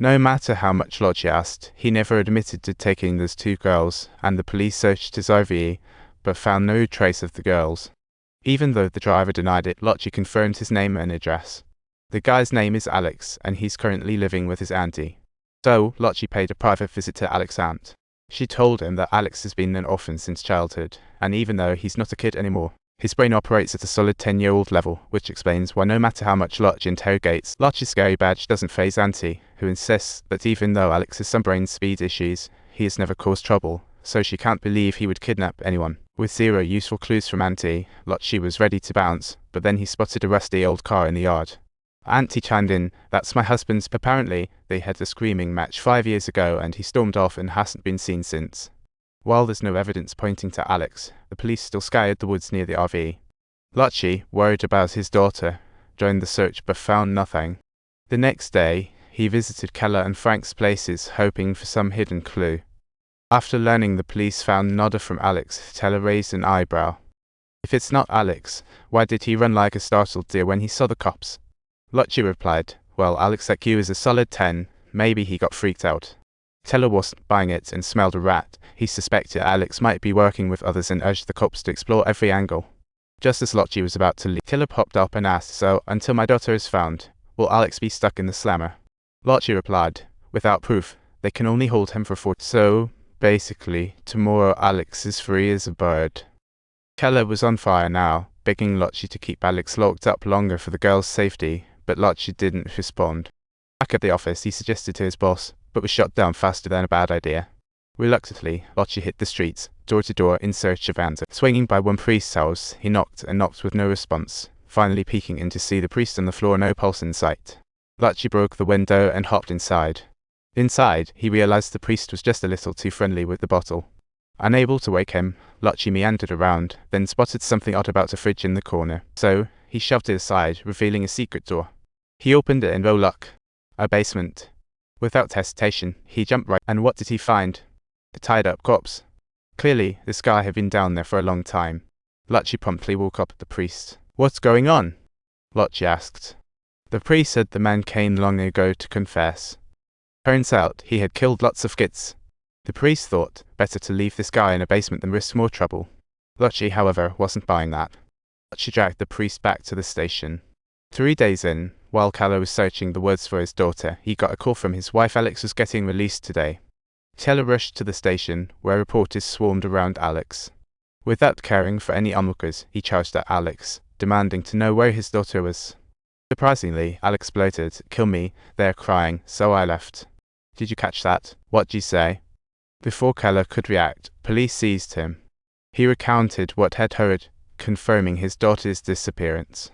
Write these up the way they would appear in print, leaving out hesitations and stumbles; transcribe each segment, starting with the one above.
No matter how much Lotchi asked, he never admitted to taking those two girls, and the police searched his RV, but found no trace of the girls. Even though the driver denied it, Lotchi confirmed his name and address. The guy's name is Alex, and he's currently living with his auntie. So, Lotchi paid a private visit to Alex's aunt. She told him that Alex has been an orphan since childhood, and even though he's not a kid anymore, his brain operates at a solid 10-year-old level, which explains why no matter how much Lotchi interrogates, Lotchi's scary badge doesn't faze Auntie, who insists that even though Alex has some brain speed issues, he has never caused trouble, so she can't believe he would kidnap anyone. With zero useful clues from Auntie, Lotchi was ready to bounce, but then he spotted a rusty old car in the yard. Auntie chimed in, "That's my husband's." Apparently, they had a screaming match 5 years ago and he stormed off and hasn't been seen since. While there's no evidence pointing to Alex, the police still scoured the woods near the RV. Lotchi, worried about his daughter, joined the search but found nothing. The next day, he visited Keller and Frank's places, hoping for some hidden clue. After learning the police found nada from Alex, Teller raised an eyebrow. If it's not Alex, why did he run like a startled deer when he saw the cops? Lotchi replied, "Well, Alex IQ is a solid 10, maybe he got freaked out." Teller wasn't buying it and smelled a rat. He suspected Alex might be working with others and urged the cops to explore every angle. Just as Lotchi was about to leave, Teller popped up and asked, "So, until my daughter is found, will Alex be stuck in the slammer?" Lotchi replied, "Without proof, they can only hold him for 4. So, basically, tomorrow Alex is free as a bird." Keller was on fire now, begging Lotchi to keep Alex locked up longer for the girl's safety, but Lotchi didn't respond. Back at the office, he suggested to his boss, but was shot down faster than a bad idea. Reluctantly, Lotchi hit the streets, door to door, in search of answers. Swinging by one priest's house, he knocked and knocked with no response, finally peeking in to see the priest on the floor, no pulse in sight. Lotchi broke the window and hopped inside. Inside, he realized the priest was just a little too friendly with the bottle. Unable to wake him, Lotchi meandered around, then spotted something odd about a fridge in the corner. So, he shoved it aside, revealing a secret door. He opened it and oh luck, a basement. Without hesitation, he jumped right, and what did he find? The tied-up corpse. Clearly, this guy had been down there for a long time. Lotchi promptly woke up the priest. "What's going on?" Lotchi asked. The priest said the man came long ago to confess. Turns out, he had killed lots of kids. The priest thought, better to leave this guy in a basement than risk more trouble. Lotchi, however, wasn't buying that. Lotchi dragged the priest back to the station. 3 days in, while Keller was searching the woods for his daughter, he got a call from his wife. Alex was getting released today. Keller rushed to the station, where reporters swarmed around Alex. Without caring for any onlookers, he charged at Alex, demanding to know where his daughter was. Surprisingly, Alex bloated, "Kill me, they're crying, so I left." "Did you catch that? What'd you say?" Before Keller could react, police seized him. He recounted what had heard, confirming his daughter's disappearance.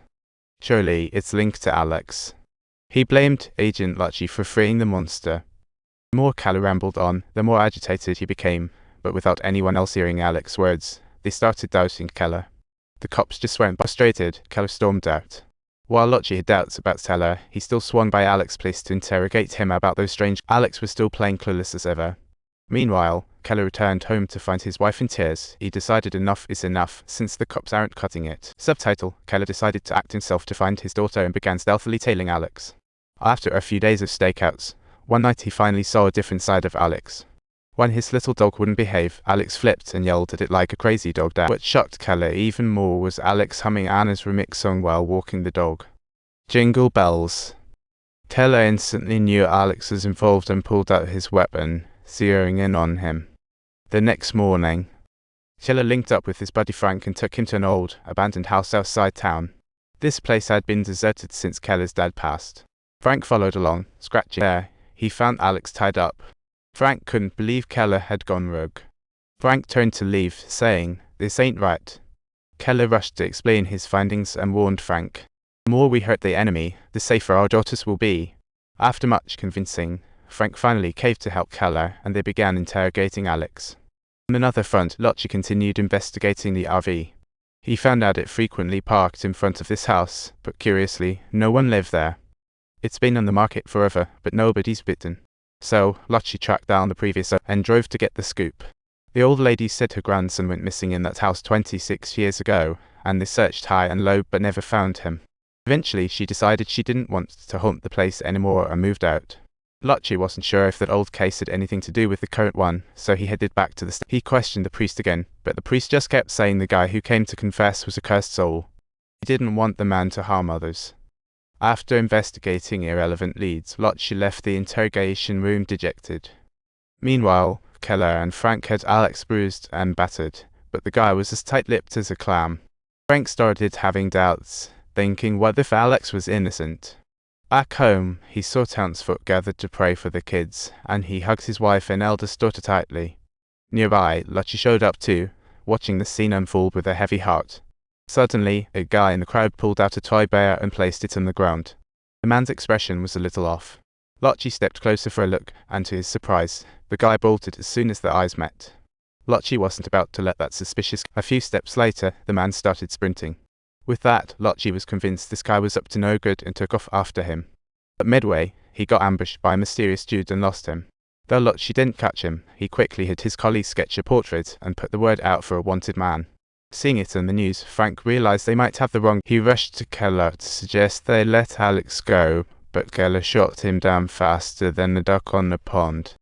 Surely, it's linked to Alex. He blamed Agent Lotchi for freeing the monster. The more Keller rambled on, the more agitated he became, but without anyone else hearing Alex's words, they started doubting Keller. The cops just weren't frustrated. Keller stormed out. While Lotchi had doubts about Teller, he still swung by Alex's place to interrogate him about those strange. Alex was still playing clueless as ever. Meanwhile, Keller returned home to find his wife in tears. He decided enough is enough, since the cops aren't cutting it. Subtitle: Keller decided to act himself to find his daughter and began stealthily tailing Alex. After a few days of stakeouts, one night he finally saw a different side of Alex. When his little dog wouldn't behave, Alex flipped and yelled at it like a crazy dog dad. What shocked Keller even more was Alex humming Anna's remix song while walking the dog. Jingle bells. Keller instantly knew Alex was involved and pulled out his weapon, zeroing in on him. The next morning, Keller linked up with his buddy Frank and took him to an old, abandoned house outside town. This place had been deserted since Keller's dad passed. Frank followed along, scratching. There, he found Alex tied up. Frank couldn't believe Keller had gone rogue. Frank turned to leave, saying, "This ain't right." Keller rushed to explain his findings and warned Frank, "The more we hurt the enemy, the safer our daughters will be." After much convincing, Frank finally caved to help Keller, and they began interrogating Alex. On another front, Lotchi continued investigating the RV. He found out it frequently parked in front of this house, but curiously, no one lived there. It's been on the market forever, but nobody's bitten. So, Lotchi tracked down the previous owner and drove to get the scoop. The old lady said her grandson went missing in that house 26 years ago, and they searched high and low but never found him. Eventually, she decided she didn't want to haunt the place anymore and moved out. Lotchi wasn't sure if that old case had anything to do with the current one, so he headed back to the He questioned the priest again, but the priest just kept saying the guy who came to confess was a cursed soul. He didn't want the man to harm others. After investigating irrelevant leads, Lotchi left the interrogation room dejected. Meanwhile, Keller and Frank had Alex bruised and battered, but the guy was as tight-lipped as a clam. Frank started having doubts, thinking what if Alex was innocent. Back home, he saw townsfolk gathered to pray for the kids, and he hugged his wife and eldest daughter tightly. Nearby, Lotchi showed up too, watching the scene unfold with a heavy heart. Suddenly, a guy in the crowd pulled out a toy bear and placed it on the ground. The man's expression was a little off. Lotchi stepped closer for a look, and to his surprise, the guy bolted as soon as their eyes met. Lotchi wasn't about to let that suspicious. A few steps later, the man started sprinting. With that, Lotchi was convinced this guy was up to no good and took off after him. At midway, he got ambushed by a mysterious dude and lost him. Though Lotchi didn't catch him, he quickly had his colleague sketch a portrait and put the word out for a wanted man. Seeing it in the news, Frank realized they might have the wrong. He rushed to Keller to suggest they let Alex go, but Keller shot him down faster than a duck on a pond.